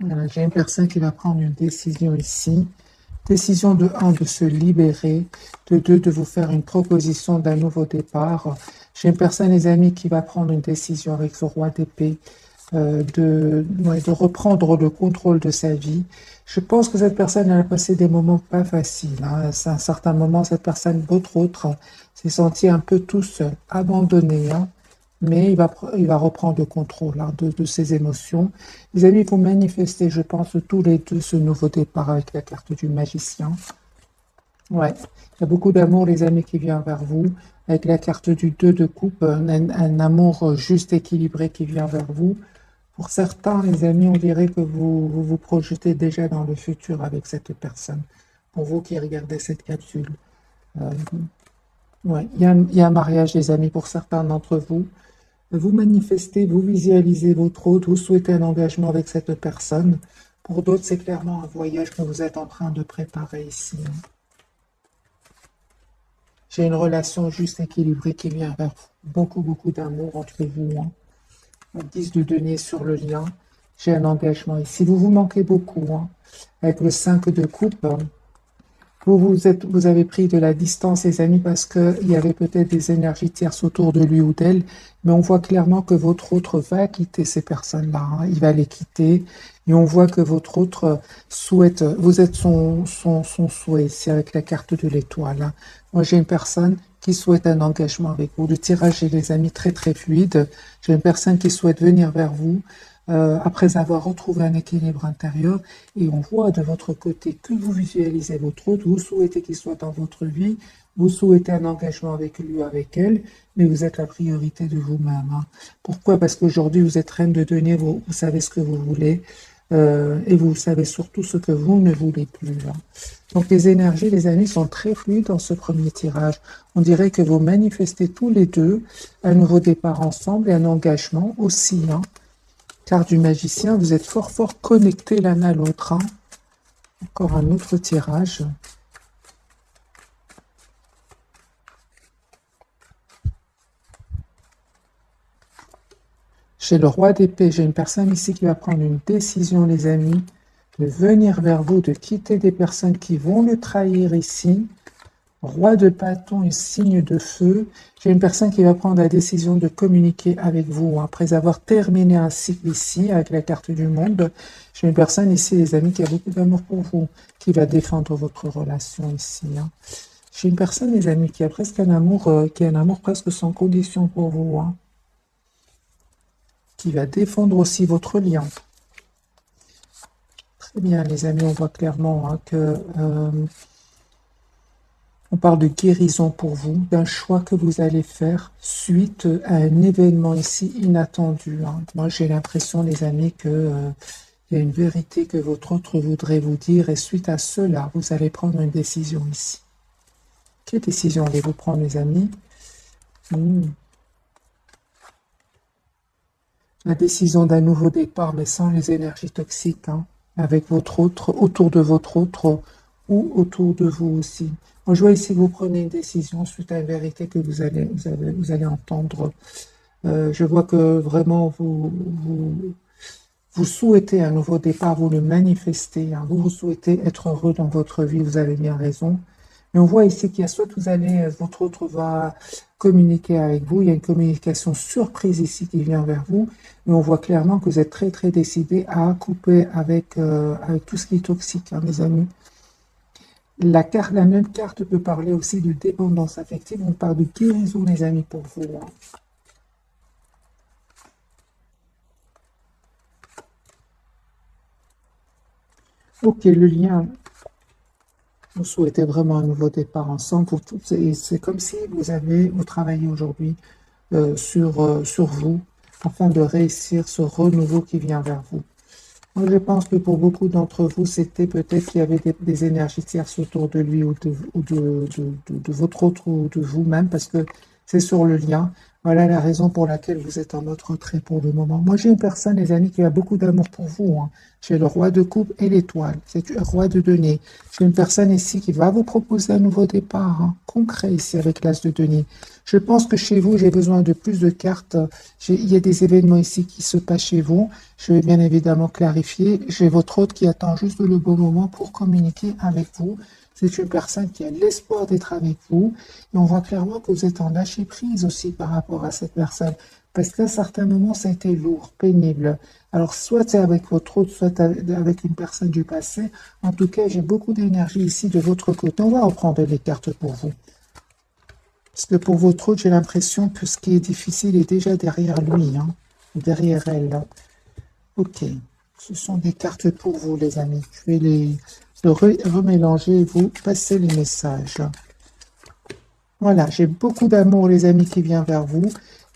Voilà, j'ai une personne qui va prendre une décision ici. Décision de un, de se libérer, de 2, de vous faire une proposition d'un nouveau départ. J'ai une personne, les amis, qui va prendre une décision avec le roi d'épée, de reprendre le contrôle de sa vie. Je pense que cette personne, elle a passé des moments pas faciles, hein. C'est un certain moment, cette personne, votre autre, s'est senti un peu tout seul, abandonné, hein. Mais il va reprendre le contrôle, hein, de ses émotions. Les amis, vous manifestez, je pense, tous les deux ce nouveau départ avec la carte du magicien. Ouais, il y a beaucoup d'amour, les amis, qui vient vers vous. Avec la carte du 2 de coupe, un amour juste équilibré qui vient vers vous. Pour certains, les amis, on dirait que vous projetez déjà dans le futur avec cette personne. Pour vous qui regardez cette capsule. Euh, ouais, il y a un mariage, les amis, pour certains d'entre vous. Vous manifestez, vous visualisez votre hôte, vous souhaitez un engagement avec cette personne. Pour d'autres, c'est clairement un voyage que vous êtes en train de préparer ici. J'ai une relation juste équilibrée qui vient vers vous. Beaucoup, beaucoup d'amour entre vous, hein. 10 de denier sur le lien. J'ai un engagement ici. Vous vous manquez beaucoup, hein. Avec le 5 de coupe, vous avez pris de la distance, les amis, parce qu'il y avait peut-être des énergies tierces autour de lui ou d'elle, mais on voit clairement que votre autre va quitter ces personnes-là, hein. Il va les quitter, et on voit que votre autre souhaite, vous êtes son souhait ici avec la carte de l'étoile, hein. Moi, j'ai une personne qui souhaite un engagement avec vous. Le tirage est, les amis, très très fluide. J'ai une personne qui souhaite venir vers vous après avoir retrouvé un équilibre intérieur. Et on voit de votre côté que vous visualisez votre autre, vous souhaitez qu'il soit dans votre vie, vous souhaitez un engagement avec lui ou avec elle, mais vous êtes la priorité de vous-même, hein. Pourquoi? Parce qu'aujourd'hui, vous êtes reine de denier, vous savez ce que vous voulez, et vous savez surtout ce que vous ne voulez plus, hein. Donc les énergies, les amis, sont très fluides dans ce premier tirage. On dirait que vous manifestez tous les deux un nouveau départ ensemble et un engagement aussi, hein. Car du magicien, vous êtes fort fort connectés l'un à l'autre, hein. Encore un autre tirage. Chez le roi d'épée, j'ai une personne ici qui va prendre une décision, les amis, de venir vers vous, de quitter des personnes qui vont le trahir ici. Roi de bâton et signe de feu. J'ai une personne qui va prendre la décision de communiquer avec vous, hein, après avoir terminé un cycle ici avec la carte du monde. J'ai une personne ici, les amis, qui a beaucoup d'amour pour vous, qui va défendre votre relation ici, hein. J'ai une personne, les amis, qui a presque qui a un amour presque sans condition pour vous, hein, qui va défendre aussi votre lien. Très bien, les amis, on voit clairement, hein, que on parle de guérison pour vous, d'un choix que vous allez faire suite à un événement ici inattendu, hein. Moi, j'ai l'impression, les amis, que il y a une vérité que votre autre voudrait vous dire, et suite à cela, vous allez prendre une décision ici. Quelle décision allez-vous prendre, les amis? La décision d'un nouveau départ, mais sans les énergies toxiques, hein, avec votre autre, autour de votre autre, ou autour de vous aussi. Moi, je vois ici que vous prenez une décision suite à une vérité que vous allez entendre. Je vois que vraiment vous souhaitez un nouveau départ, vous le manifestez, hein. Vous souhaitez être heureux dans votre vie, vous avez bien raison. Mais on voit ici qu'il y a soit votre autre va communiquer avec vous, il y a une communication surprise ici qui vient vers vous, mais on voit clairement que vous êtes très très décidé à couper avec tout ce qui est toxique, hein, mes amis. La même carte peut parler aussi de dépendance affective, on parle de guérison, les amis, pour vous, hein. Ok, le lien, vous souhaitez vraiment un nouveau départ ensemble. C'est comme si vous travaillez aujourd'hui sur vous afin de réussir ce renouveau qui vient vers vous. Moi, je pense que pour beaucoup d'entre vous, c'était peut-être qu'il y avait des énergies tierces autour de lui ou de votre autre ou de vous-même, parce que c'est sur le lien. Voilà la raison pour laquelle vous êtes en mode retrait pour le moment. Moi, j'ai une personne, les amis, qui a beaucoup d'amour pour vous, hein. J'ai le roi de coupe et l'étoile. C'est le roi de denier. J'ai une personne ici qui va vous proposer un nouveau départ, hein, concret ici avec l'as de denier. Je pense que chez vous, j'ai besoin de plus de cartes. Il y a des événements ici qui se passent chez vous. Je vais bien évidemment clarifier. J'ai votre hôte qui attend juste le bon moment pour communiquer avec vous. C'est une personne qui a l'espoir d'être avec vous. Et on voit clairement que vous êtes en lâcher prise aussi par rapport à cette personne. Parce qu'à certains moments, ça a été lourd, pénible. Alors, soit c'est avec votre autre, soit avec une personne du passé. En tout cas, j'ai beaucoup d'énergie ici de votre côté. On va reprendre les cartes pour vous. Parce que pour votre autre, j'ai l'impression que ce qui est difficile est déjà derrière lui, hein, derrière elle. Là. Ok. Ce sont des cartes pour vous, les amis. Je vais les remélanger et vous passer les messages. Voilà, j'ai beaucoup d'amour, les amis, qui vient vers vous.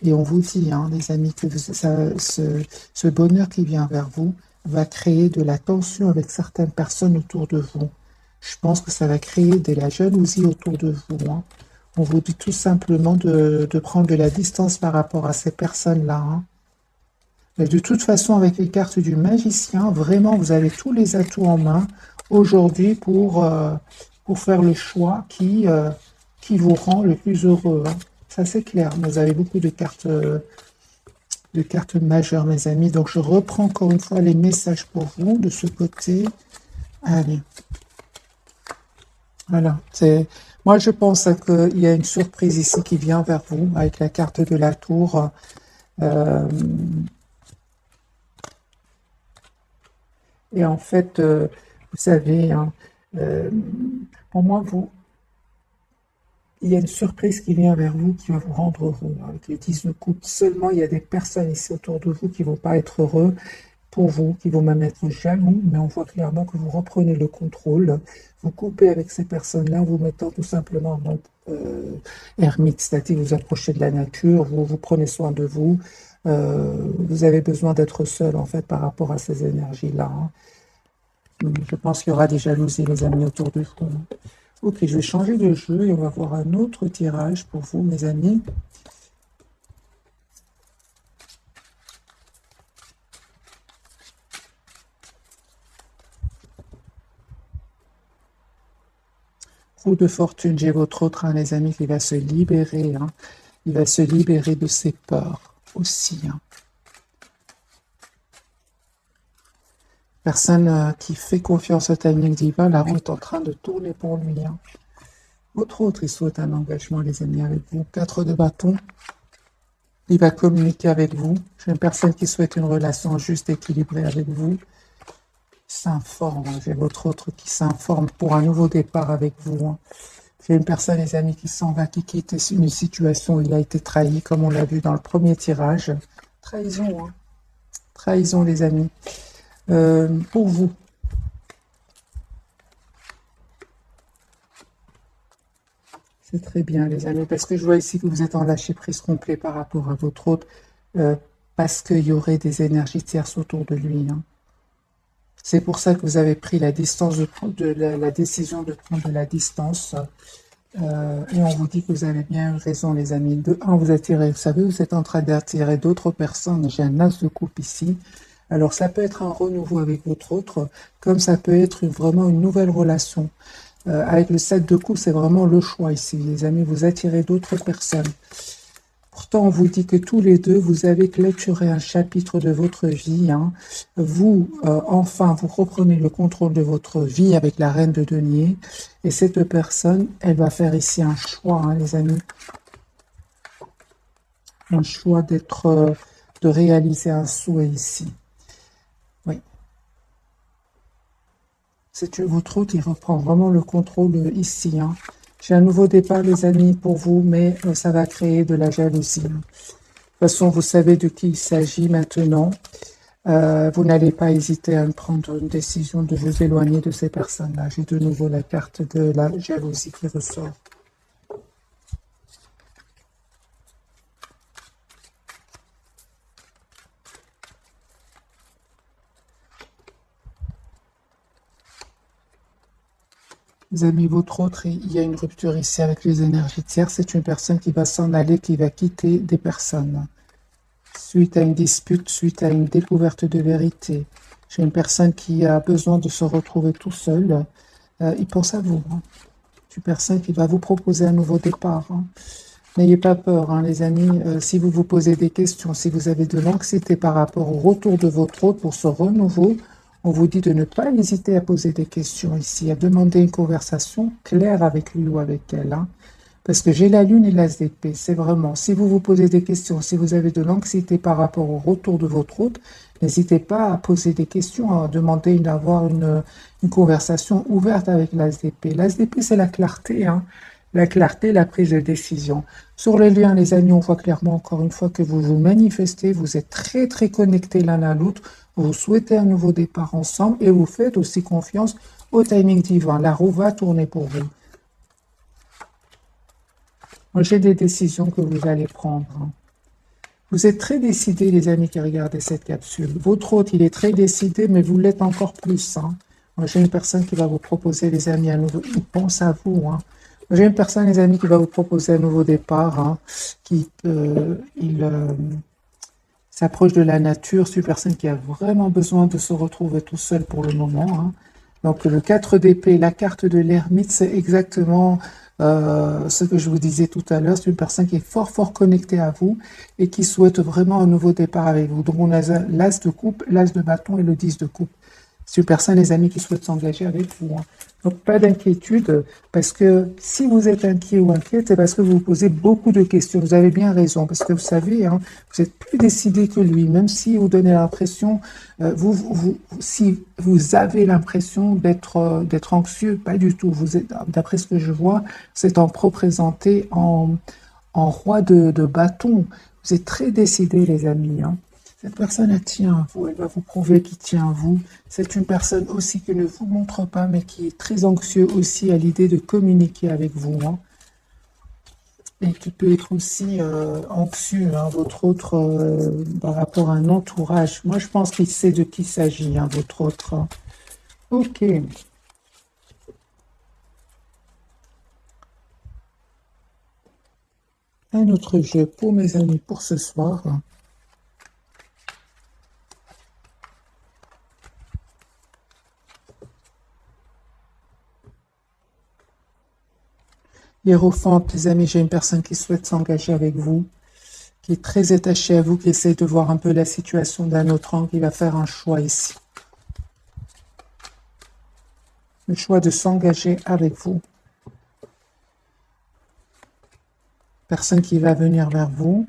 Et on vous dit, hein, les amis, que ce bonheur qui vient vers vous va créer de la tension avec certaines personnes autour de vous. Je pense que ça va créer de la jalousie autour de vous, hein. On vous dit tout simplement de prendre de la distance par rapport à ces personnes-là, hein. Mais de toute façon, avec les cartes du magicien, vraiment, vous avez tous les atouts en main aujourd'hui pour faire le choix qui vous rend le plus heureux, hein. Ça, c'est clair. Vous avez beaucoup de cartes majeures, mes amis. Donc, je reprends encore une fois les messages pour vous de ce côté. Allez. Voilà. Moi, je pense qu'il y a une surprise ici qui vient vers vous avec la carte de la tour. Euh, et en fait, vous savez, hein, euh, pour moi, il y a une surprise qui vient vers vous qui va vous rendre heureux. Avec les 10 de coupe, seulement il y a des personnes ici autour de vous qui ne vont pas être heureux pour vous, qui vont même être jaloux, mais on voit clairement que vous reprenez le contrôle, vous coupez avec ces personnes-là, vous mettant tout simplement en mode ermite, c'est-à-dire vous approchez de la nature, vous prenez soin de vous, vous avez besoin d'être seul en fait par rapport à ces énergies-là, hein. Je pense qu'il y aura des jalousies, les amis, autour de vous. Ok, je vais changer de jeu et on va voir un autre tirage pour vous, mes amis. Roue de fortune, j'ai votre autre, hein, les amis, qui va se libérer, hein. Il va se libérer de ses peurs aussi, hein. Personne qui fait confiance au timing divin, la roue est en train de tourner pour lui, hein. Votre autre, il souhaite un engagement, les amis, avec vous. 4 de bâton. Il va communiquer avec vous. J'ai une personne qui souhaite une relation juste, équilibrée avec vous. S'informe, hein. J'ai votre autre qui s'informe pour un nouveau départ avec vous, hein. J'ai une personne, les amis, qui s'en va, qui quitte une situation où il a été trahi, comme on l'a vu dans le premier tirage. Trahison, hein. Trahison, les amis. Pour vous, c'est très bien, les amis, parce que je vois ici que vous êtes en lâcher-prise complet par rapport à votre autre, parce qu'il y aurait des énergies tierces autour de lui, hein. C'est pour ça que vous avez pris la distance la décision de prendre de la distance. Et on vous dit que vous avez bien eu raison, les amis. De un, vous attirez, vous savez, vous êtes en train d'attirer d'autres personnes. J'ai un as de coupe ici. Alors, ça peut être un renouveau avec votre autre, comme ça peut être vraiment une nouvelle relation. Avec le 7 de coupe, c'est vraiment le choix ici, les amis. Vous attirez d'autres personnes. Pourtant, on vous dit que tous les deux, vous avez clôturé un chapitre de votre vie, hein. Vous, enfin, vous reprenez le contrôle de votre vie avec la reine de denier. Et cette personne, elle va faire ici un choix, hein, les amis. Un choix de réaliser un souhait ici. Oui. C'est votre hôte, il reprend vraiment le contrôle ici, hein. J'ai un nouveau départ, les amis, pour vous, mais ça va créer de la jalousie, hein. De toute façon, vous savez de qui il s'agit maintenant. Vous n'allez pas hésiter à prendre une décision de vous éloigner de ces personnes-là. J'ai de nouveau la carte de la jalousie qui ressort. Les amis, votre autre, il y a une rupture ici avec les énergies tierces. C'est une personne qui va s'en aller, qui va quitter des personnes. Suite à une dispute, suite à une découverte de vérité. J'ai une personne qui a besoin de se retrouver tout seul. Il pense à vous. C'est une personne qui va vous proposer un nouveau départ. N'ayez pas peur, les amis. Si vous vous posez des questions, si vous avez de l'anxiété par rapport au retour de votre hôte pour ce renouveau, on vous dit de ne pas hésiter à poser des questions ici, à demander une conversation claire avec lui ou avec elle. Parce que j'ai la lune et l'as d'épée. C'est vraiment, si vous vous posez des questions, si vous avez de l'anxiété par rapport au retour de votre hôte, n'hésitez pas à poser des questions, à demander d'avoir une conversation ouverte avec l'as d'épée. L'as d'épée, c'est la clarté, la clarté, la prise de décision. Sur les liens, les amis, on voit clairement encore une fois que vous vous manifestez, vous êtes très très connectés l'un à l'autre, vous souhaitez un nouveau départ ensemble et vous faites aussi confiance au timing divin. La roue va tourner pour vous. J'ai des décisions que vous allez prendre. Vous êtes très décidés, les amis qui regardent cette capsule. Votre hôte, il est très décidé, mais vous l'êtes encore plus. J'ai une personne qui va vous proposer, les amis, un nouveau... Il pense à vous. J'ai une personne, les amis, qui va vous proposer un nouveau départ, qui s'approche de la nature. C'est une personne qui a vraiment besoin de se retrouver tout seul pour le moment. Donc, le 4 d'épée, la carte de l'ermite, c'est exactement ce que je vous disais tout à l'heure. C'est une personne qui est fort, fort connectée à vous et qui souhaite vraiment un nouveau départ avec vous. Donc, on a l'as de coupe, l'as de bâton et le 10 de coupe. C'est une personne, les amis, qui souhaite s'engager avec vous. Donc, pas d'inquiétude, parce que si vous êtes inquiet ou inquiète, c'est parce que vous vous posez beaucoup de questions. Vous avez bien raison, parce que vous savez, vous êtes plus décidé que lui, même si vous donnez l'impression, si vous avez l'impression d'être anxieux, pas du tout. Vous êtes, d'après ce que je vois, vous êtes représenté en roi de bâton. Vous êtes très décidé, les amis. Cette personne, elle tient à vous, elle va vous prouver qu'il tient à vous. C'est une personne aussi qui ne vous montre pas, mais qui est très anxieux aussi à l'idée de communiquer avec vous. Et qui peut être aussi anxieux, votre autre, par rapport à un entourage. Moi, je pense qu'il sait de qui il s'agit, votre autre. Ok. Un autre jeu pour mes amis pour ce soir. Hiérophante, les amis, j'ai une personne qui souhaite s'engager avec vous, qui est très attachée à vous, qui essaie de voir un peu la situation d'un autre angle, qui va faire un choix ici. Le choix de s'engager avec vous. Personne qui va venir vers vous,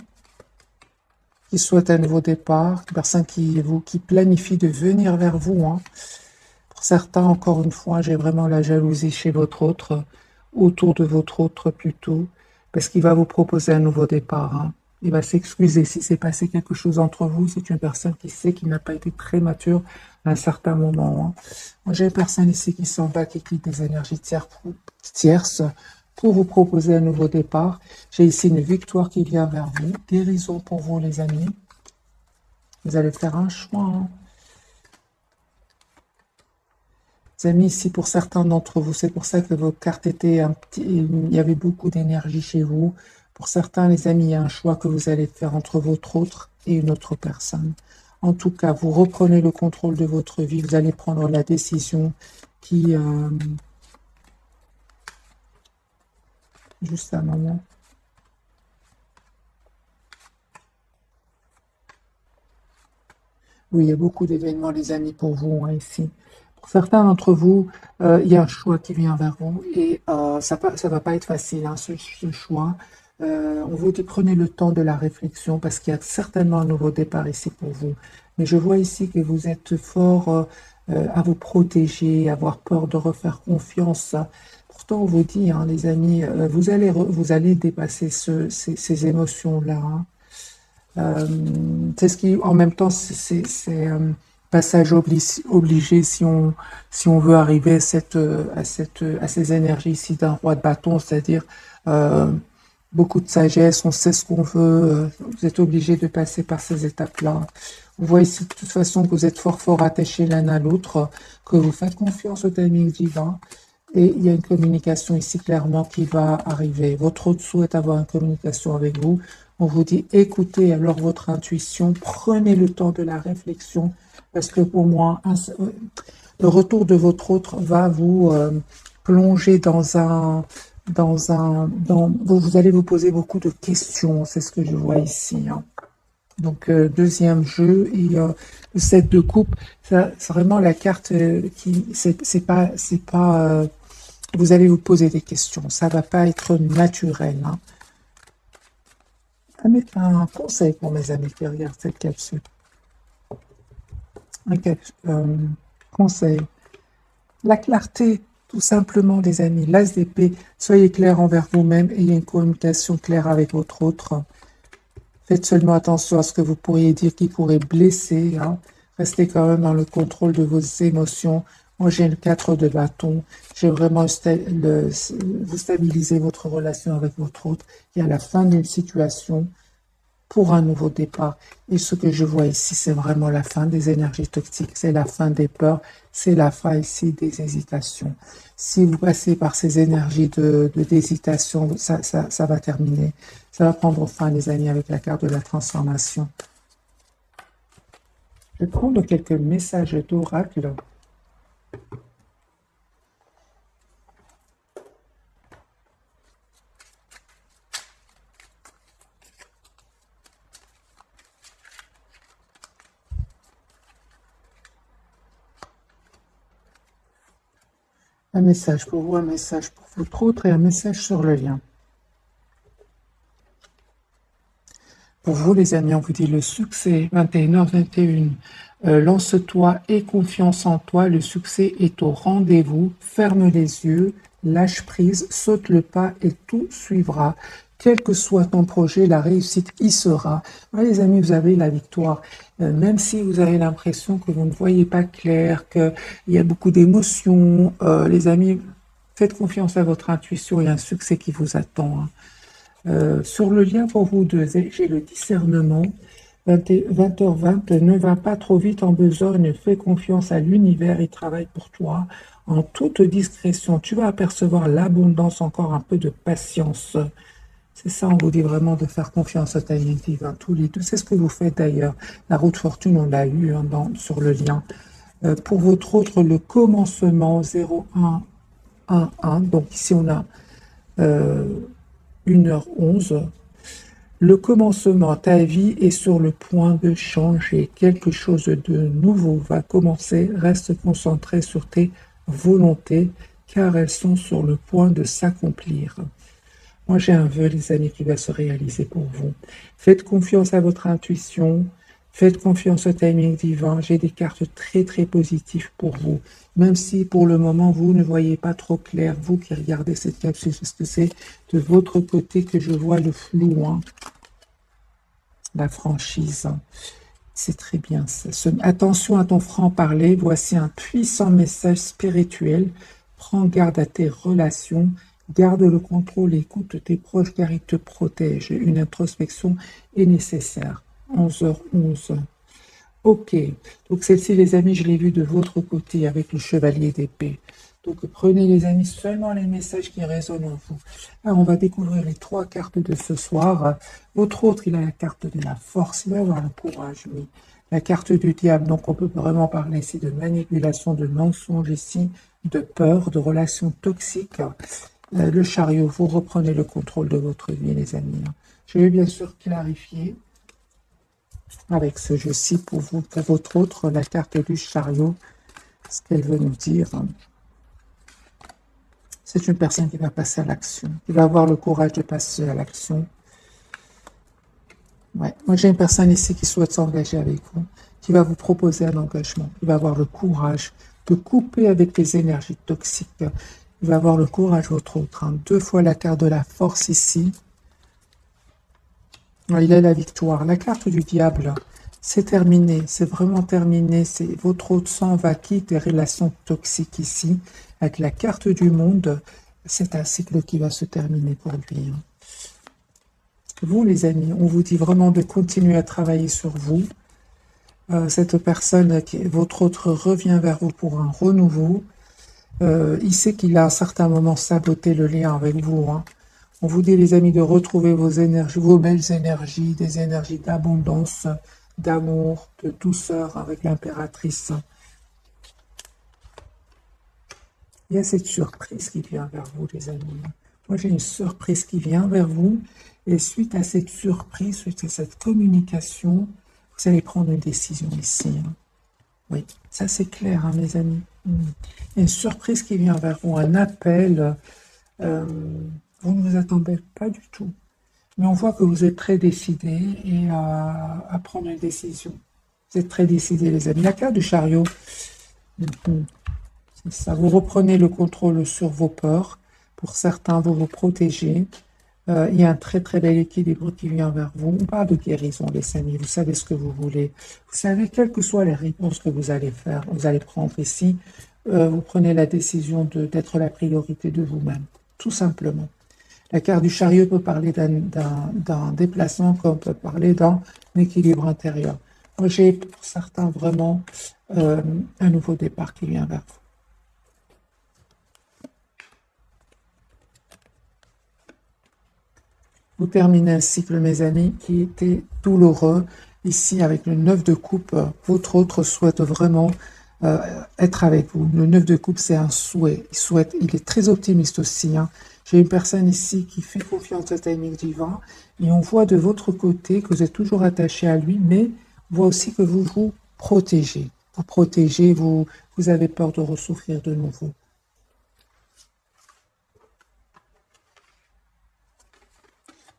qui souhaite un nouveau départ, personne qui planifie de venir vers vous. Pour certains, encore une fois, j'ai vraiment la jalousie chez votre autre, autour de votre autre plutôt, parce qu'il va vous proposer un nouveau départ. Il va s'excuser si c'est passé quelque chose entre vous. C'est une personne qui sait qu'il n'a pas été très mature à un certain moment. Moi, j'ai une personne ici qui s'en va, qui quitte des énergies tierces pour vous proposer un nouveau départ. J'ai ici une victoire qui vient vers vous. Guérison pour vous, les amis. Vous allez faire un choix. Les amis, ici, pour certains d'entre vous, c'est pour ça que vos cartes étaient il y avait beaucoup d'énergie chez vous. Pour certains, les amis, il y a un choix que vous allez faire entre votre autre et une autre personne. En tout cas, vous reprenez le contrôle de votre vie. Vous allez prendre la décision qui... Juste un moment. Oui, il y a beaucoup d'événements, les amis, pour vous, ici. Pour certains d'entre vous, il y a un choix qui vient vers vous et ça ne va pas être facile, ce choix. On vous dit prenez le temps de la réflexion parce qu'il y a certainement un nouveau départ ici pour vous. Mais je vois ici que vous êtes fort à vous protéger, à avoir peur de refaire confiance. Pourtant, on vous dit, les amis, vous allez dépasser ces émotions-là. C'est ce qui, en même temps, c'est passage obligé si on veut arriver à ces énergies ici d'un roi de bâton, c'est-à-dire beaucoup de sagesse, on sait ce qu'on veut, vous êtes obligé de passer par ces étapes-là. On voit ici de toute façon que vous êtes fort attachés l'un à l'autre, que vous faites confiance au timing divin Et il y a une communication ici clairement qui va arriver. Votre autre souhaite avoir une communication avec vous. On vous dit écoutez alors votre intuition, prenez le temps de la réflexion, parce que pour moi, le retour de votre autre va vous plonger vous allez vous poser beaucoup de questions, c'est ce que je vois ici. Hein. Donc, deuxième jeu, et le 7 de coupe, c'est vraiment la carte qui, vous allez vous poser des questions, ça va pas être naturel. Hein. Un conseil pour mes amis qui regardent cette capsule. Conseil. La clarté, tout simplement, les amis. L'as d'épée, soyez clairs envers vous-même, ayez une communication claire avec votre autre. Faites seulement attention à ce que vous pourriez dire qui pourrait blesser. Hein. Restez quand même dans le contrôle de vos émotions. Moi, j'ai le 4 de bâton. J'ai vraiment vous stabiliser votre relation avec votre autre. Et à la fin d'une situation, pour un nouveau départ. Et ce que je vois ici, c'est vraiment la fin des énergies toxiques. C'est la fin des peurs. C'est la fin ici des hésitations. Si vous passez par ces énergies d'hésitation, ça va terminer. Ça va prendre fin, les amis, avec la carte de la transformation. Je vais prendre quelques messages d'oracle. Un message pour vous, un message pour votre autre et un message sur le lien. Pour vous, les amis, on vous dit le succès, 21h21. Lance-toi et confiance en toi, le succès est au rendez-vous. Ferme les yeux, lâche prise, saute le pas et tout suivra. Quel que soit ton projet, la réussite y sera. Ouais, les amis, vous avez la victoire. Même si vous avez l'impression que vous ne voyez pas clair, qu'il y a beaucoup d'émotions, les amis, faites confiance à votre intuition, il y a un succès qui vous attend. Hein. Sur le lien pour vous deux, j'ai le discernement. 20h20, ne va pas trop vite en besogne, fais confiance à l'univers, il travaille pour toi. En toute discrétion, tu vas apercevoir l'abondance, encore un peu de patience. C'est ça, on vous dit vraiment de faire confiance au timing divin, tous les deux. C'est ce que vous faites d'ailleurs. La route fortune, on l'a eu hein, sur le lien. Pour votre autre, le commencement 0111. Donc ici, on a 1h11. Le commencement, ta vie est sur le point de changer. Quelque chose de nouveau va commencer. Reste concentré sur tes volontés, car elles sont sur le point de s'accomplir. Moi, j'ai un vœu, les amis, qui va se réaliser pour vous. Faites confiance à votre intuition. Faites confiance au timing divin. J'ai des cartes très, très positives pour vous. Même si, pour le moment, vous ne voyez pas trop clair, vous qui regardez cette capsule, parce que c'est de votre côté que je vois le flou, hein. La franchise. C'est très bien. Attention à ton franc-parler. Voici un puissant message spirituel. Prends garde à tes relations. Garde le contrôle, écoute tes proches car ils te protègent. Une introspection est nécessaire. 11h11. Ok, donc celle-ci, les amis, je l'ai vue de votre côté avec le chevalier d'épée. Donc prenez, les amis, seulement les messages qui résonnent en vous. Alors, on va découvrir les 3 cartes de ce soir. Votre autre, il a la carte de la force, il va avoir le courage, lui. La carte du diable, donc on peut vraiment parler ici de manipulation, de mensonge ici, de peur, de relations toxiques. Le chariot, vous reprenez le contrôle de votre vie, les amis. Je vais bien sûr clarifier avec ce jeu-ci pour vous, pour votre autre, la carte du chariot, ce qu'elle veut nous dire. C'est une personne qui va passer à l'action, qui va avoir le courage de passer à l'action. Ouais. Moi, j'ai une personne ici qui souhaite s'engager avec vous, qui va vous proposer un engagement, qui va avoir le courage de couper avec les énergies toxiques. Il va avoir le courage, votre autre. Hein. 2 fois la carte de la force ici. Il a la victoire. La carte du diable, c'est terminé. C'est vraiment terminé. Votre autre sang va quitter des relations toxiques ici. Avec la carte du monde, c'est un cycle qui va se terminer pour lui. Hein. Vous, les amis, on vous dit vraiment de continuer à travailler sur vous. Cette personne, votre autre, revient vers vous pour un renouveau. Il sait qu'il a à un certain moment saboté le lien avec vous, hein. On vous dit, les amis, de retrouver vos énergies, vos belles énergies, des énergies d'abondance, d'amour, de douceur avec l'impératrice. Il y a cette surprise qui vient vers vous, les amis. Moi, j'ai une surprise qui vient vers vous. Et suite à cette surprise, suite à cette communication, vous allez prendre une décision ici, hein. Oui, ça c'est clair, hein, mes amis. Il y a une surprise qui vient vers vous, un appel. euh, vous ne vous attendez pas du tout. Mais on voit que vous êtes très décidé et à prendre une décision. Vous êtes très décidé, les amis. La carte du chariot, c'est ça. Vous reprenez le contrôle sur vos peurs. Pour certains, vous vous protégez. Il y a un très très bel équilibre qui vient vers vous. On parle de guérison, les amis. Vous savez ce que vous voulez. Vous savez, quelles que soient les réponses que vous allez faire, vous allez prendre ici, vous prenez la décision d'être la priorité de vous-même, tout simplement. La carte du chariot peut parler d'un déplacement, comme peut parler d'un équilibre intérieur. Moi, j'ai pour certains vraiment un nouveau départ qui vient vers vous. Vous terminez un cycle, mes amis, qui était douloureux. Ici, avec le 9 de coupe, votre autre souhaite vraiment être avec vous. Le 9 de coupe, c'est un souhait. Il est très optimiste aussi, hein. J'ai une personne ici qui fait confiance au timing divin et on voit de votre côté que vous êtes toujours attaché à lui, mais on voit aussi que vous vous protégez. Vous protégez, vous avez peur de ressouffrir de nouveau.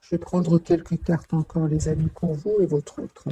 Je vais prendre quelques cartes encore, les amis, pour vous et votre autre.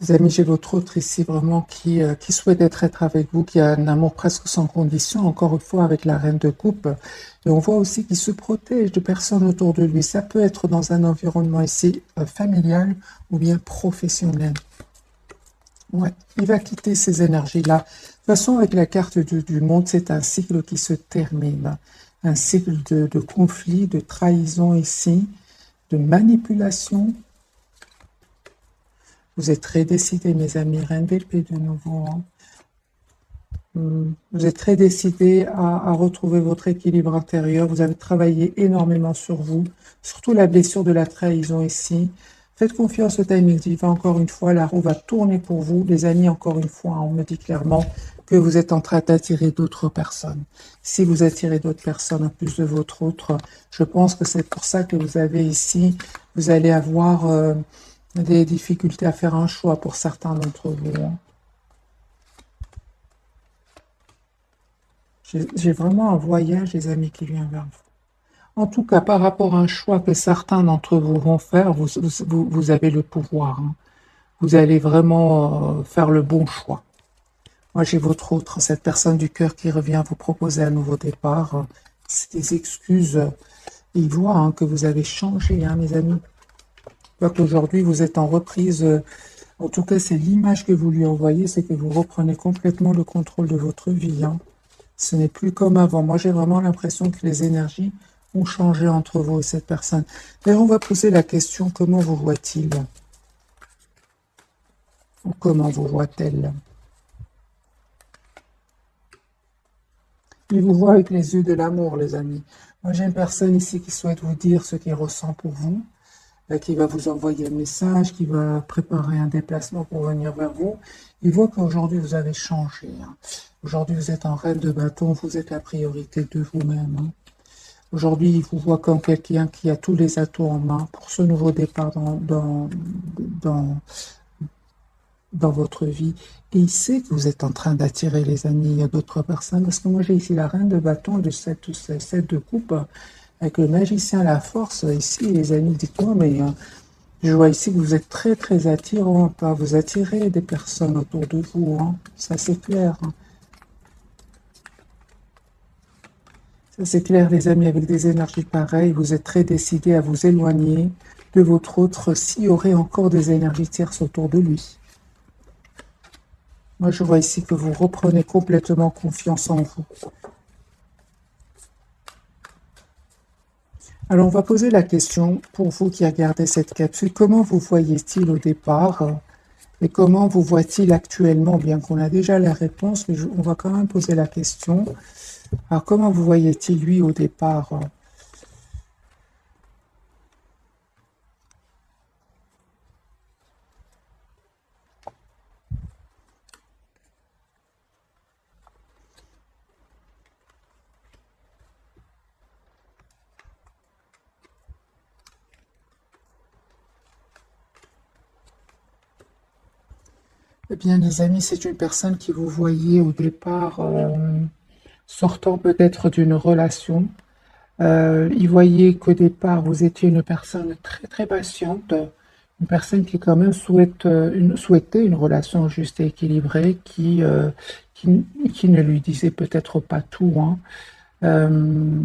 Les amis, j'ai votre autre ici vraiment qui souhaite être avec vous, qui a un amour presque sans condition, encore une fois avec la reine de coupe. Et on voit aussi qu'il se protège de personnes autour de lui. Ça peut être dans un environnement ici familial ou bien professionnel. Ouais, il va quitter ces énergies-là. De toute façon, avec la carte du monde, c'est un cycle qui se termine. Un cycle de conflit, de trahison ici, de manipulation. Vous êtes très décidés, mes amis. Reine d'épée de nouveau, hein. Vous êtes très décidés à retrouver votre équilibre intérieur. Vous avez travaillé énormément sur vous, surtout la blessure de la trahison ici. Faites confiance au timing divin. Encore une fois, la roue va tourner pour vous. Les amis, encore une fois, on me dit clairement que vous êtes en train d'attirer d'autres personnes. Si vous attirez d'autres personnes en plus de votre autre, je pense que c'est pour ça que vous avez ici, vous allez avoir des difficultés à faire un choix pour certains d'entre vous, hein. J'ai vraiment un voyage, les amis, qui vient vers vous. En tout cas, par rapport à un choix que certains d'entre vous vont faire, vous avez le pouvoir, hein. Vous allez vraiment faire le bon choix. Moi, j'ai votre autre, cette personne du cœur qui revient vous proposer un nouveau départ. C'est des excuses. Il voit, hein, que vous avez changé, hein, mes amis. Je vois qu'aujourd'hui, vous êtes en reprise. En tout cas, c'est l'image que vous lui envoyez, c'est que vous reprenez complètement le contrôle de votre vie, hein. Ce n'est plus comme avant. Moi, j'ai vraiment l'impression que les énergies ont changé entre vous et cette personne. D'ailleurs, on va poser la question, comment vous voit-il? Ou comment vous voit-elle? Il vous voit avec les yeux de l'amour, les amis. Moi, j'ai une personne ici qui souhaite vous dire ce qu'il ressent pour vous, qui va vous envoyer un message, qui va préparer un déplacement pour venir vers vous. Il voit qu'aujourd'hui, vous avez changé, hein. Aujourd'hui, vous êtes en reine de bâton, vous êtes la priorité de vous-même, hein. Aujourd'hui, il vous voit comme quelqu'un qui a tous les atouts en main pour ce nouveau départ dans, dans votre vie. Et il sait que vous êtes en train d'attirer, les amis, d'autres personnes. Parce que moi, j'ai ici la reine de bâton, le 7 de coupe, avec le magicien, la force. Ici, les amis, dites-moi, mais je vois ici que vous êtes très, très attirant. Pas vous attirez des personnes autour de vous, hein. Ça, c'est clair, hein. Ça, c'est clair, les amis, avec des énergies pareilles, vous êtes très décidés à vous éloigner de votre autre s'il y aurait encore des énergies tierces autour de lui. Moi, je vois ici que vous reprenez complètement confiance en vous. Alors, on va poser la question, pour vous qui regardez cette capsule, comment vous voyez-t-il au départ et comment vous voit-il actuellement, bien qu'on a déjà la réponse, mais on va quand même poser la question. Alors, comment vous voyez-t-il lui au départ? Eh bien, les amis, c'est une personne qui vous voyait au départ sortant peut-être d'une relation. Il voyait qu'au départ, vous étiez une personne très très patiente, une personne qui quand même souhaitait une relation juste et équilibrée, qui ne lui disait peut-être pas tout, hein. Euh,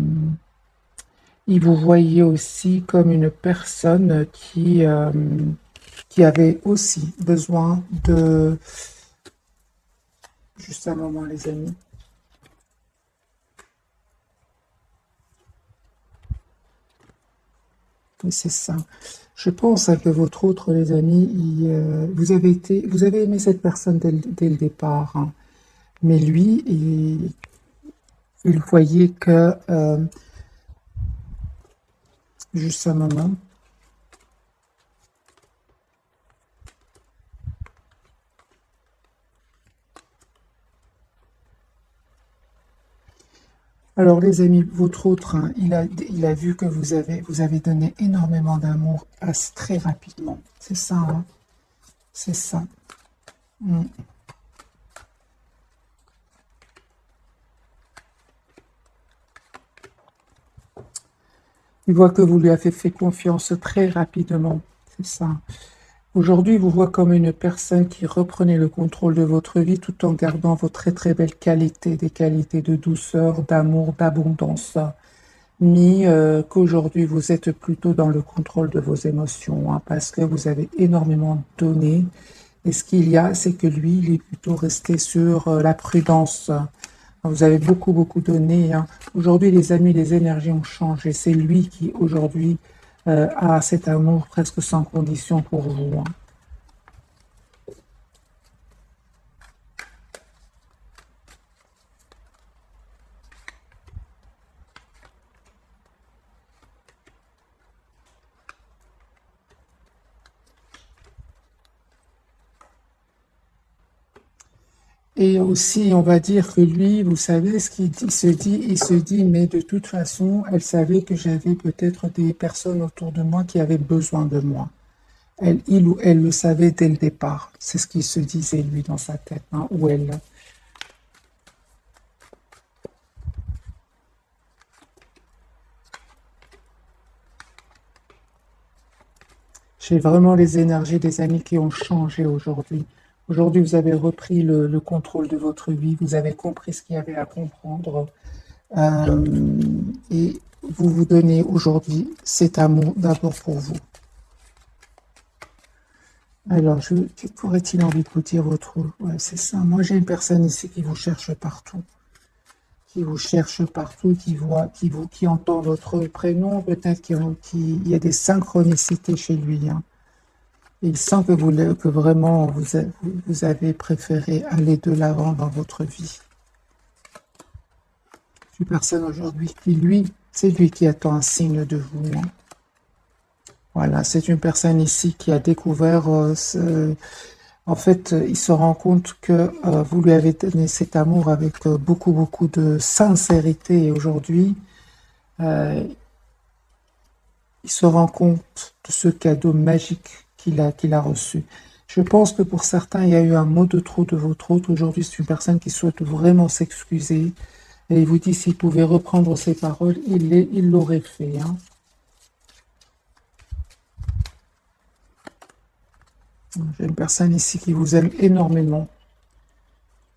il vous voyait aussi comme une personne qui avait aussi besoin de... Juste un moment, les amis. Oui, c'est ça. Je pense que votre autre, les amis, vous avez aimé cette personne dès le départ, hein. Mais lui, il voyait que, juste un moment, alors les amis, votre autre, hein, il a vu que vous avez donné énormément d'amour très rapidement. C'est ça, hein, c'est ça. Mm. Il voit que vous lui avez fait confiance très rapidement. C'est ça. Aujourd'hui, il vous voit comme une personne qui reprenait le contrôle de votre vie tout en gardant vos très très belles qualités, des qualités de douceur, d'amour, d'abondance. Mais qu'aujourd'hui, vous êtes plutôt dans le contrôle de vos émotions, hein, parce que vous avez énormément donné. Et ce qu'il y a, c'est que lui, il est plutôt resté sur la prudence. Vous avez beaucoup, beaucoup donné, hein. Aujourd'hui, les amis, les énergies ont changé. C'est lui qui, aujourd'hui, a cet amour presque sans condition pour vous, hein. Et aussi, on va dire que lui, vous savez, ce qu'il dit, il se dit, mais de toute façon, elle savait que j'avais peut-être des personnes autour de moi qui avaient besoin de moi. Il ou elle le savait dès le départ. C'est ce qu'il se disait, lui, dans sa tête, hein, ou elle. J'ai vraiment les énergies des amis qui ont changé aujourd'hui. Aujourd'hui, vous avez repris le contrôle de votre vie, vous avez compris ce qu'il y avait à comprendre, euh, et vous vous donnez aujourd'hui cet amour d'abord pour vous. Alors, que pourrait-il envie de vous dire votre... Ouais, c'est ça. Moi, j'ai une personne ici qui vous cherche partout. Qui vous cherche partout, qui entend votre prénom. Peut-être qu'il y a des synchronicités chez lui, hein. Il sent que, que vraiment vous avez préféré aller de l'avant dans votre vie. Une personne aujourd'hui qui, lui, c'est lui qui attend un signe de vous, hein. Voilà, c'est une personne ici qui a découvert en fait, il se rend compte que vous lui avez donné cet amour avec beaucoup, beaucoup de sincérité. Et aujourd'hui, euh, il se rend compte de ce cadeau magique qu'il a reçu. Je pense que pour certains, il y a eu un mot de trop de votre autre. Aujourd'hui, c'est une personne qui souhaite vraiment s'excuser. Et il vous dit s'il pouvait reprendre ses paroles, il l'aurait fait, hein. J'ai une personne ici qui vous aime énormément.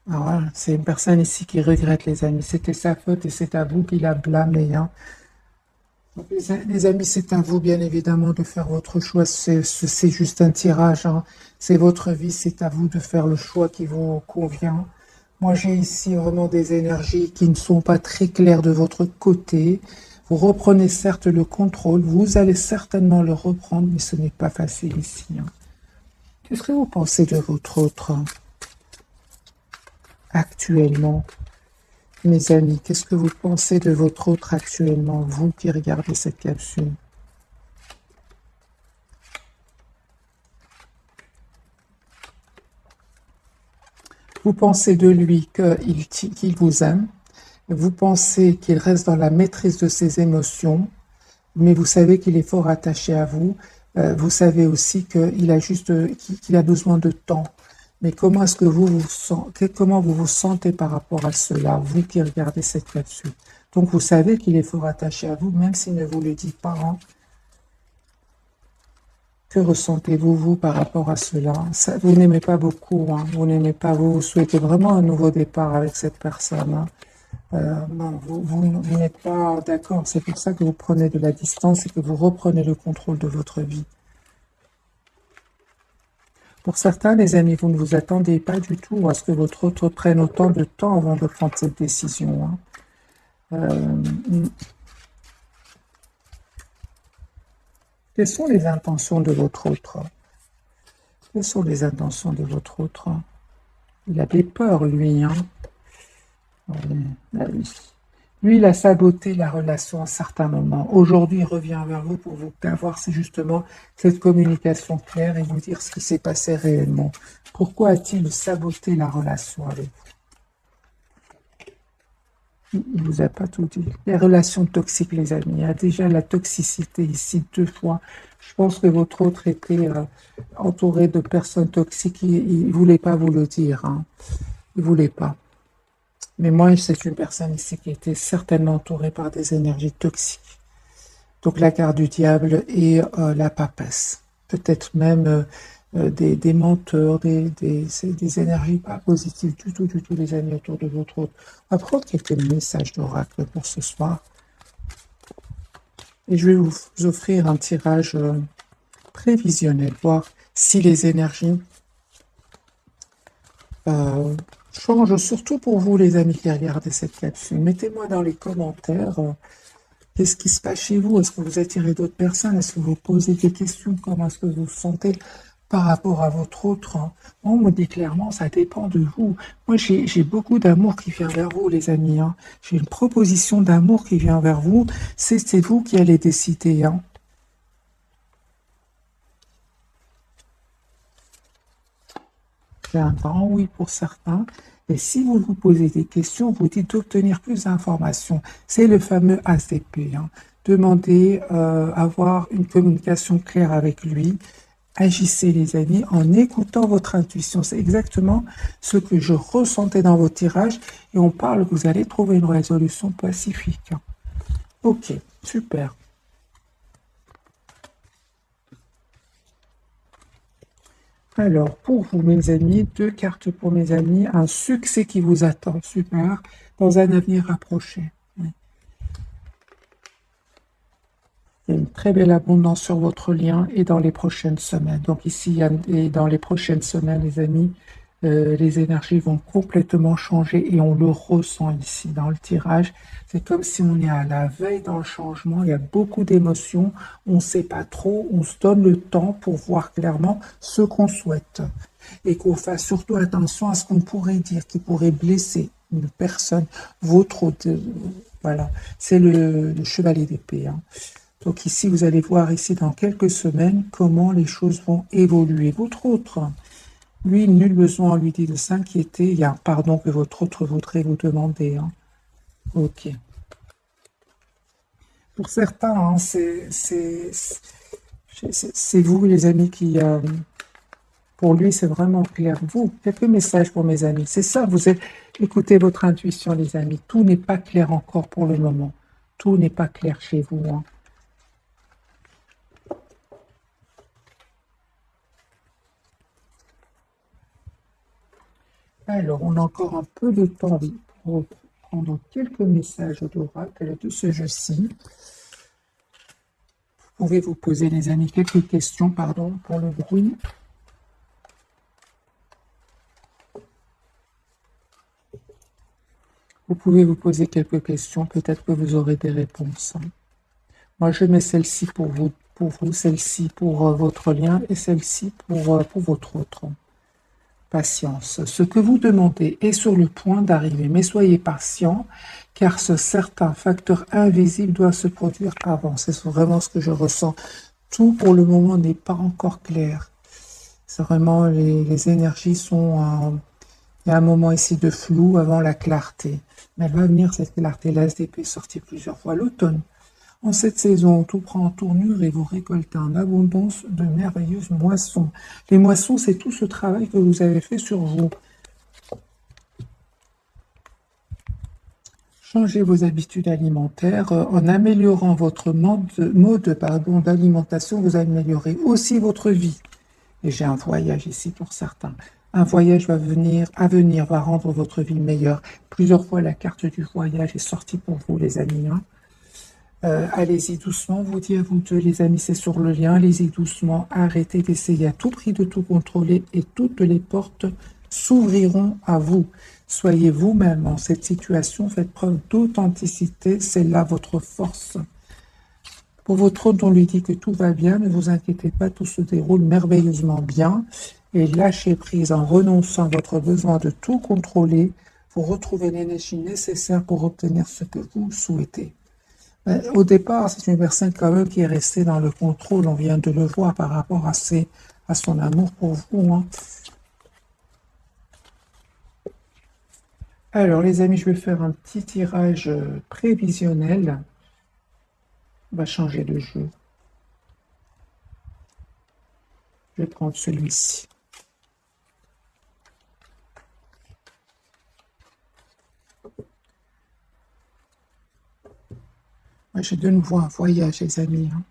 Alors, voilà, c'est une personne ici qui regrette, les amis. C'était sa faute et c'est à vous qu'il a blâmé, hein. Donc, les amis, c'est à vous, bien évidemment, de faire votre choix. C'est juste un tirage, hein. C'est votre vie, c'est à vous de faire le choix qui vous convient. Moi, j'ai ici vraiment des énergies qui ne sont pas très claires de votre côté. Vous reprenez certes le contrôle, vous allez certainement le reprendre, mais ce n'est pas facile ici, hein. Qu'est-ce que vous pensez de votre autre, hein, actuellement? Mes amis, qu'est-ce que vous pensez de votre autre actuellement, vous qui regardez cette capsule? Vous pensez de lui qu'il vous aime, vous pensez qu'il reste dans la maîtrise de ses émotions, mais vous savez qu'il est fort attaché à vous. Vous savez aussi qu'il a besoin de temps. Mais comment est-ce que comment vous vous sentez par rapport à cela, vous qui regardez cette capsule? Donc vous savez qu'il est fort attaché à vous, même s'il ne vous le dit pas, hein. Que ressentez-vous, vous, par rapport à cela? Vous n'aimez pas beaucoup, hein. Vous n'aimez pas, vous souhaitez vraiment un nouveau départ avec cette personne, hein. Non, vous n'êtes pas d'accord. C'est pour ça que vous prenez de la distance et que vous reprenez le contrôle de votre vie. Pour certains, les amis, vous ne vous attendez pas du tout à ce que votre autre prenne autant de temps avant de prendre cette décision, hein. Quelles sont les intentions de votre autre? Quelles sont les intentions de votre autre? Il a des peurs, lui, hein. Ah oui. Lui, il a saboté la relation à certains moments. Aujourd'hui, il revient vers vous pour vous avoir justement cette communication claire et vous dire ce qui s'est passé réellement. Pourquoi a-t-il saboté la relation avec vous? Il ne vous a pas tout dit. Les relations toxiques, les amis. Il y a déjà la toxicité ici 2 fois. Je pense que votre autre était entouré de personnes toxiques. Il ne voulait pas vous le dire, hein. Il ne voulait pas. Mais moi, c'est une personne ici qui était certainement entourée par des énergies toxiques. Donc la carte du diable et la papesse. Peut-être même des menteurs, c'est des énergies pas positives du tout, les amis, autour de votre autre. On va prendre quelques messages d'oracle pour ce soir. Et je vais vous offrir un tirage prévisionnel, voir si les énergies changent, surtout pour vous, les amis qui regardez cette capsule. Mettez-moi dans les commentaires. Qu'est-ce qui se passe chez vous? Est-ce que vous attirez d'autres personnes? Est-ce que vous posez des questions? Comment est-ce que vous vous sentez par rapport à votre autre, hein? On me dit clairement, ça dépend de vous. Moi, j'ai beaucoup d'amour qui vient vers vous, les amis, hein. J'ai une proposition d'amour qui vient vers vous. C'est vous qui allez décider, hein. C'est un grand oui pour certains. Et si vous vous posez des questions, vous dites d'obtenir plus d'informations. C'est le fameux ACP, hein. Demandez avoir une communication claire avec lui. Agissez, les amis, en écoutant votre intuition. C'est exactement ce que je ressentais dans vos tirages. Et on parle que vous allez trouver une résolution pacifique. Ok, super. Alors, pour vous, mes amis, 2 cartes pour mes amis, un succès qui vous attend, super, dans un avenir rapproché. Il y a une très belle abondance sur votre lien et dans les prochaines semaines. Donc ici, et dans les prochaines semaines, les amis, les énergies vont complètement changer et on le ressent ici dans le tirage. C'est comme si on est à la veille dans le changement. Il y a beaucoup d'émotions. On ne sait pas trop. On se donne le temps pour voir clairement ce qu'on souhaite. Et qu'on fasse surtout attention à ce qu'on pourrait dire, qui pourrait blesser une personne, votre autre. Voilà, c'est le chevalier d'épée, hein. Donc ici, vous allez voir ici dans quelques semaines comment les choses vont évoluer. Votre autre, lui, nul besoin, on lui dit de s'inquiéter. Il y a un pardon que votre autre voudrait vous demander, hein. Ok. Pour certains, hein, c'est vous, les amis, qui... pour lui, c'est vraiment clair. Vous, quelques messages pour mes amis. C'est ça, écoutez votre intuition, les amis. Tout n'est pas clair encore pour le moment. Tout n'est pas clair chez vous, hein. Alors, on a encore un peu de temps pour prendre quelques messages d'oracle de ce jeu-ci. Vous pouvez vous poser, les amis, quelques questions, pardon, pour le bruit. Vous pouvez vous poser quelques questions, peut-être que vous aurez des réponses. Moi, je mets celle-ci pour vous, celle-ci pour votre lien et celle-ci pour votre autre. Patience. Ce que vous demandez est sur le point d'arriver, mais soyez patient, car ce certain facteur invisible doit se produire avant. C'est vraiment ce que je ressens. Tout pour le moment n'est pas encore clair. C'est vraiment les énergies sont... il y a un moment ici de flou avant la clarté. Mais elle va venir cette clarté. L'ASDP est sortie plusieurs fois l'automne. En cette saison, tout prend en tournure et vous récoltez en abondance de merveilleuses moissons. Les moissons, c'est tout ce travail que vous avez fait sur vous. Changez vos habitudes alimentaires. En améliorant votre mode d'alimentation, vous améliorez aussi votre vie. Et j'ai un voyage ici pour certains. Un voyage à venir va rendre votre vie meilleure. Plusieurs fois, la carte du voyage est sortie pour vous, les amis. Allez-y doucement, vous dites à vous deux, les amis, c'est sur le lien. Allez-y doucement, arrêtez d'essayer à tout prix de tout contrôler et toutes les portes s'ouvriront à vous. Soyez vous-même en cette situation, faites preuve d'authenticité, c'est là votre force. Pour votre autre, on lui dit que tout va bien, ne vous inquiétez pas, tout se déroule merveilleusement bien. Et lâchez prise en renonçant à votre besoin de tout contrôler, vous retrouvez l'énergie nécessaire pour obtenir ce que vous souhaitez. Au départ, c'est une personne quand même qui est restée dans le contrôle, on vient de le voir par rapport à son amour pour vous. Hein. Alors les amis, je vais faire un petit tirage prévisionnel. On va changer de jeu. Je vais prendre celui-ci. J'ai de nouveau un voyage, les amis. Hein.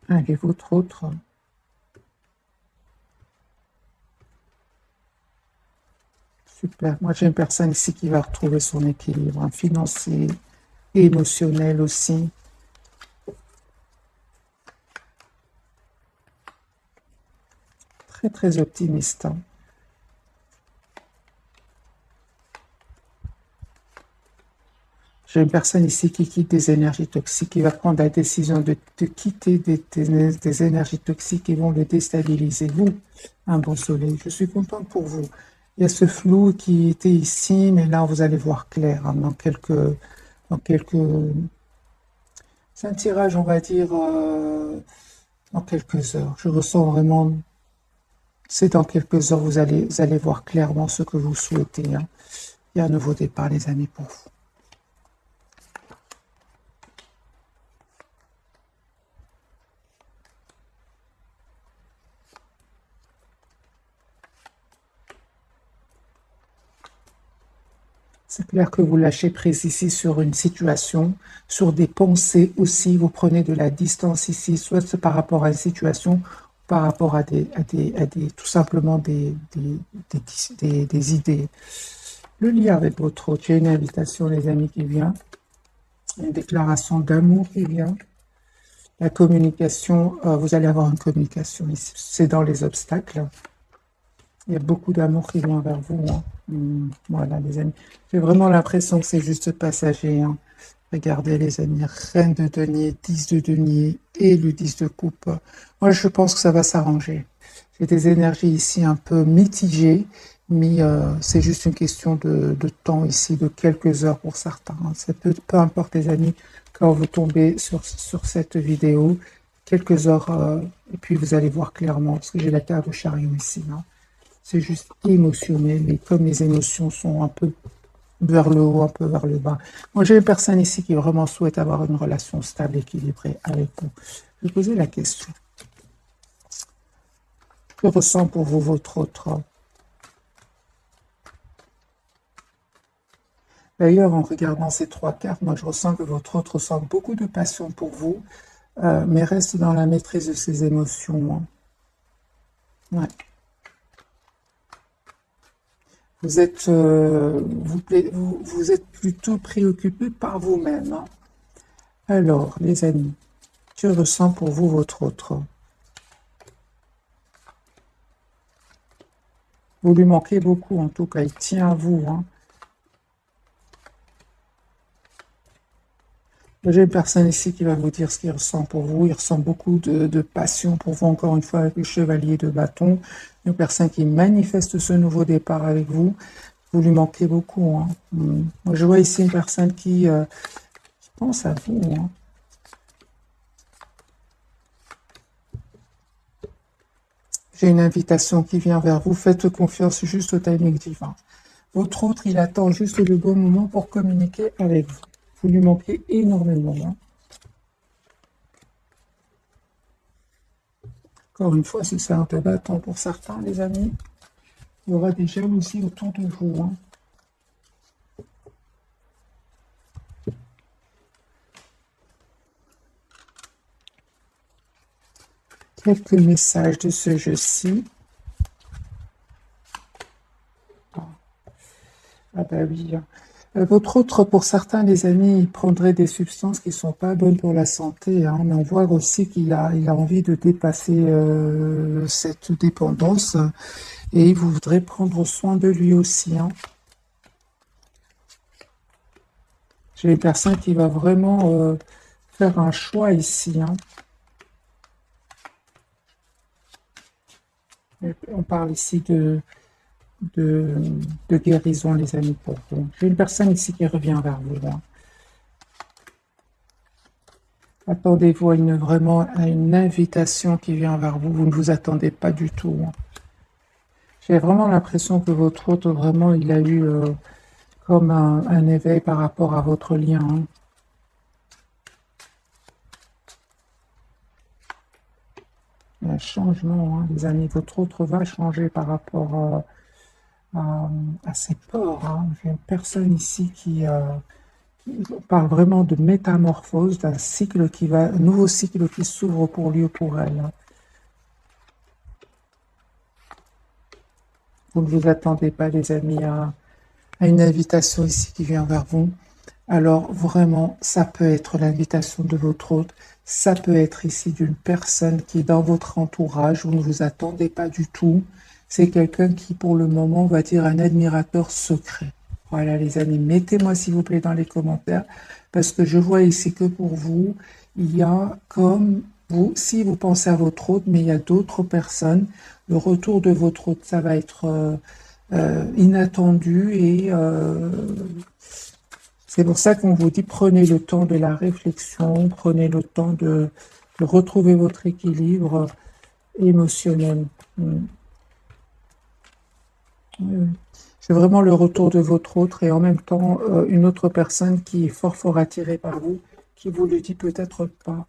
Allez, votre autre. Super. Moi, j'ai une personne ici qui va retrouver son équilibre hein, financier et émotionnel aussi. Très, très optimiste. Hein. J'ai une personne ici qui quitte des énergies toxiques, qui va prendre la décision de quitter des énergies toxiques qui vont le déstabiliser. Vous, un bon soleil, je suis contente pour vous. Il y a ce flou qui était ici, mais là, vous allez voir clair hein, dans quelques... C'est un tirage, on va dire, dans quelques heures. Je ressens vraiment... C'est dans quelques heures, vous allez voir clairement ce que vous souhaitez. Hein. Il y a un nouveau départ, les amis, pour vous. C'est clair que vous lâchez prise ici sur une situation, sur des pensées aussi. Vous prenez de la distance ici, soit par rapport à une situation, par rapport à tout simplement des idées. Le lien avec votre autre, il y a une invitation, les amis, qui vient. Une déclaration d'amour qui vient. La communication, vous allez avoir une communication ici. C'est dans les obstacles. Il y a beaucoup d'amour qui vient vers vous. Hein. Voilà, les amis. J'ai vraiment l'impression que c'est juste passager. Hein. Regardez, les amis. Reine de denier, 10 de denier et le 10 de coupe. Moi, je pense que ça va s'arranger. J'ai des énergies ici un peu mitigées, mais c'est juste une question de temps ici, de quelques heures pour certains. Hein. Peu importe, les amis, quand vous tombez sur cette vidéo, quelques heures, et puis vous allez voir clairement, parce que j'ai la carte de chariot ici. Hein. C'est juste émotionnel, et comme les émotions sont un peu vers le haut, un peu vers le bas. Moi, j'ai une personne ici qui vraiment souhaite avoir une relation stable, équilibrée avec vous. Je vais poser la question. Que ressent pour vous votre autre? D'ailleurs, en regardant ces trois cartes, moi, je ressens que votre autre ressent beaucoup de passion pour vous. mais reste dans la maîtrise de ses émotions. Hein. Ouais. Vous êtes, vous êtes plutôt préoccupé par vous-même. Hein. Alors, les amis, que ressent pour vous votre autre? Vous lui manquez beaucoup, en tout cas, il tient à vous. Hein. J'ai une personne ici qui va vous dire ce qu'il ressent pour vous. Il ressent beaucoup de passion pour vous, encore une fois, avec le chevalier de bâton. Une personne qui manifeste ce nouveau départ avec vous. Vous lui manquez beaucoup. Hein. Moi, je vois ici une personne qui pense à vous. Hein. J'ai une invitation qui vient vers vous. Faites confiance juste au timing divin. Votre autre, il attend juste le bon moment pour communiquer avec vous. Vous lui manquez énormément. Hein. Encore une fois, c'est un de bâton pour certains, les amis. Il y aura des jalousies autour de vous. Hein. Quelques messages de ce jeu-ci. Ah bah oui. Votre autre, pour certains, les amis, il prendrait des substances qui ne sont pas bonnes pour la santé. Hein, mais on voit aussi qu'il il a envie de dépasser cette dépendance et il voudrait prendre soin de lui aussi. Hein. J'ai une personne qui va vraiment faire un choix ici. Hein. On parle ici de guérison, les amis, pour vous. J'ai une personne ici qui revient vers vous. Hein. Attendez-vous vraiment à une invitation qui vient vers vous. Vous ne vous attendez pas du tout. Hein. J'ai vraiment l'impression que votre hôte, vraiment, il a eu comme un éveil par rapport à votre lien. Hein. Un changement, hein, les amis. Votre autre va changer par rapport à ses peurs. Hein. J'ai une personne ici qui parle vraiment de métamorphose, d'un cycle qui va, un nouveau cycle qui s'ouvre pour lui ou pour elle. Hein. Vous ne vous attendez pas, les amis, à une invitation ici qui vient vers vous. Alors vraiment, ça peut être l'invitation de votre hôte, ça peut être ici d'une personne qui est dans votre entourage, vous ne vous attendez pas du tout. C'est quelqu'un qui, pour le moment, va dire un admirateur secret. Voilà, les amis, mettez-moi s'il vous plaît dans les commentaires, parce que je vois ici que pour vous, il y a comme vous, si vous pensez à votre hôte, mais il y a d'autres personnes, le retour de votre hôte, ça va être inattendu et c'est pour ça qu'on vous dit prenez le temps de la réflexion, prenez le temps de retrouver votre équilibre émotionnel. C'est vraiment le retour de votre autre et en même temps une autre personne qui est fort attirée par vous, qui vous le dit peut-être pas.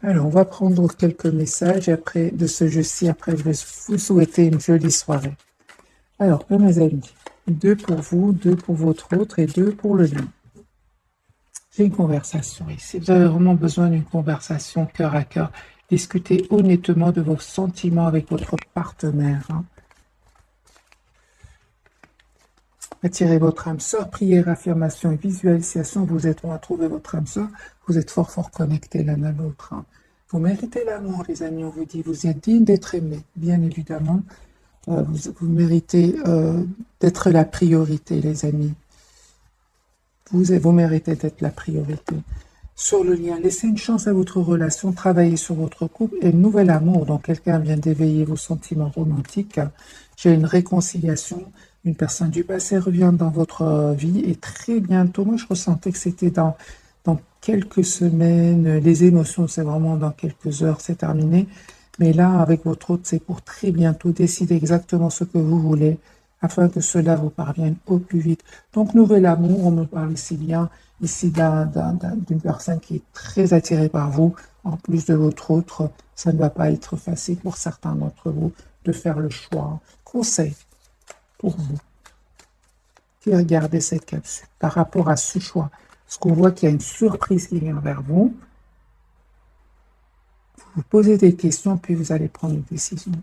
Alors, on va prendre quelques messages après de ce jeu-ci. Après, je vais vous souhaiter une jolie soirée. Alors, mes amis, 2 pour vous, 2 pour votre autre et 2 pour le lion. J'ai une conversation ici. Vous avez vraiment besoin d'une conversation cœur à cœur. Discutez honnêtement de vos sentiments avec votre partenaire. Hein. Attirez votre âme sœur, prière, affirmation et visualisation. Vous êtes bon à trouver votre âme sœur. Vous êtes fort connectés l'un à l'autre. Hein. Vous méritez l'amour, les amis. On vous dit, vous êtes digne d'être aimé, bien évidemment. Vous méritez d'être la priorité, les amis. Vous méritez d'être la priorité. Sur le lien, laissez une chance à votre relation, travaillez sur votre couple et nouvel amour. Donc, quelqu'un vient d'éveiller vos sentiments romantiques. J'ai une réconciliation. Une personne du passé revient dans votre vie et très bientôt, moi je ressentais que c'était dans quelques semaines. Les émotions, c'est vraiment dans quelques heures, c'est terminé. Mais là, avec votre hôte, c'est pour très bientôt. Décidez exactement ce que vous voulez afin que cela vous parvienne au plus vite. Donc, nouvel amour, on me parle ici bien, ici d'une personne qui est très attirée par vous. En plus de votre autre, ça ne va pas être facile pour certains d'entre vous de faire le choix. Conseil pour vous qui regardez cette capsule par rapport à ce choix. Parce qu'on voit qu'il y a une surprise qui vient vers vous. Vous posez des questions, puis vous allez prendre une décision.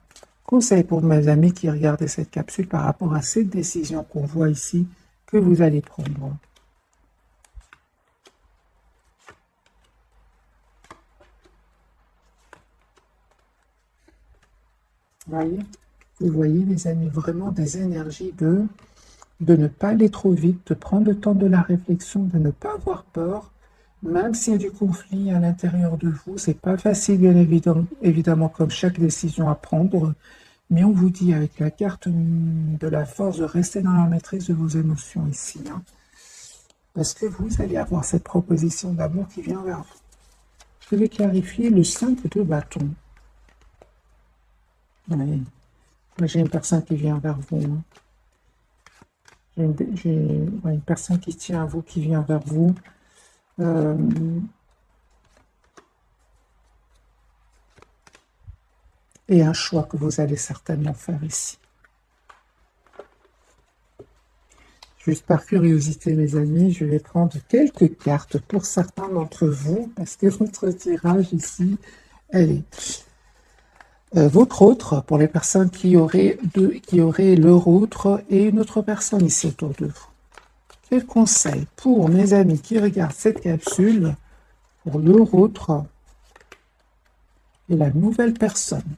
Conseil pour mes amis qui regardent cette capsule par rapport à cette décision qu'on voit ici, que vous allez prendre. Vous voyez, les amis, vraiment des énergies de ne pas aller trop vite, de prendre le temps de la réflexion, de ne pas avoir peur, même s'il y a du conflit à l'intérieur de vous. C'est pas facile, bien évidemment, comme chaque décision à prendre, mais on vous dit avec la carte de la force de rester dans la maîtrise de vos émotions ici. Hein, parce que vous allez avoir cette proposition d'amour qui vient vers vous. Je vais clarifier le 5 de bâton. Oui. J'ai une personne qui vient vers vous. Hein. J'ai une personne qui tient à vous, qui vient vers vous. Et un choix que vous allez certainement faire ici. Juste par curiosité, mes amis, je vais prendre quelques cartes pour certains d'entre vous, parce que votre tirage ici, elle est... votre autre, pour les personnes qui auraient leur autre et une autre personne ici autour de vous. Quel conseil pour mes amis qui regardent cette capsule, pour leur autre et la nouvelle personne?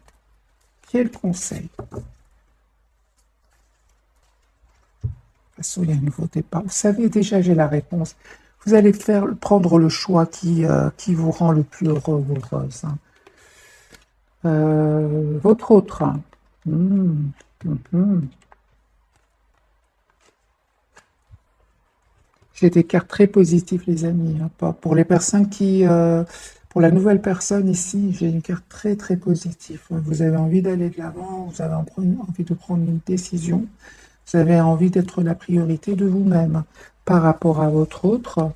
Quel conseil? De toute façon, il y a un nouveau départ. Vous savez, déjà, j'ai la réponse. Vous allez prendre le choix qui vous rend le plus heureux ou heureuse. Hein. Votre autre. J'ai des cartes très positives, les amis. Hein. Pour les personnes qui... pour la nouvelle personne ici, j'ai une carte très, très positive. Vous avez envie d'aller de l'avant, vous avez envie de prendre une décision. Vous avez envie d'être la priorité de vous-même par rapport à votre autre.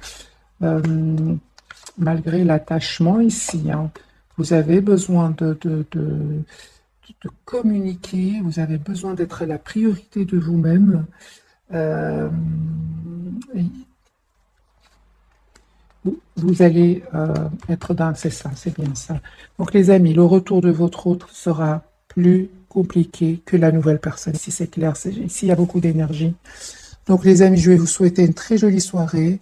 Malgré l'attachement ici, hein, vous avez besoin de communiquer, vous avez besoin d'être la priorité de vous-même. Vous allez être dans... C'est ça, c'est bien ça. Donc les amis, le retour de votre autre sera plus compliqué que la nouvelle personne. Ici, c'est clair, ici, il y a beaucoup d'énergie. Donc les amis, je vais vous souhaiter une très jolie soirée.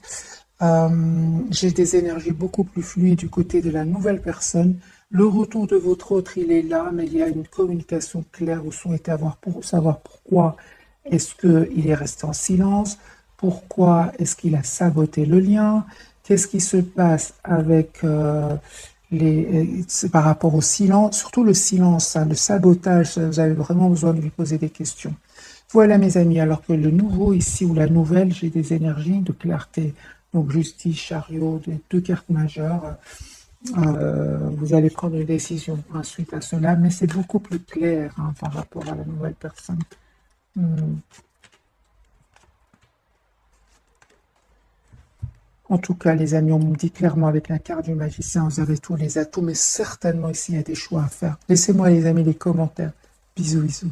J'ai des énergies beaucoup plus fluides du côté de la nouvelle personne. Le retour de votre autre, il est là, mais il y a une communication claire. Vous souhaitez avoir pour savoir pourquoi est-ce qu'il est resté en silence, pourquoi est-ce qu'il a saboté le lien, qu'est-ce qui se passe avec par rapport au silence, surtout le silence, hein, le sabotage, vous avez vraiment besoin de lui poser des questions. Voilà mes amis, alors que le nouveau ici ou la nouvelle, j'ai des énergies de clarté. Donc justice, chariot, deux cartes majeures. Vous allez prendre une décision ensuite à cela, mais c'est beaucoup plus clair hein, par rapport à la nouvelle personne. En tout cas, les amis, on me dit clairement avec la carte du magicien, vous avez tous les atouts, mais certainement ici, il y a des choix à faire. Laissez-moi, les amis, les commentaires. Bisous, bisous.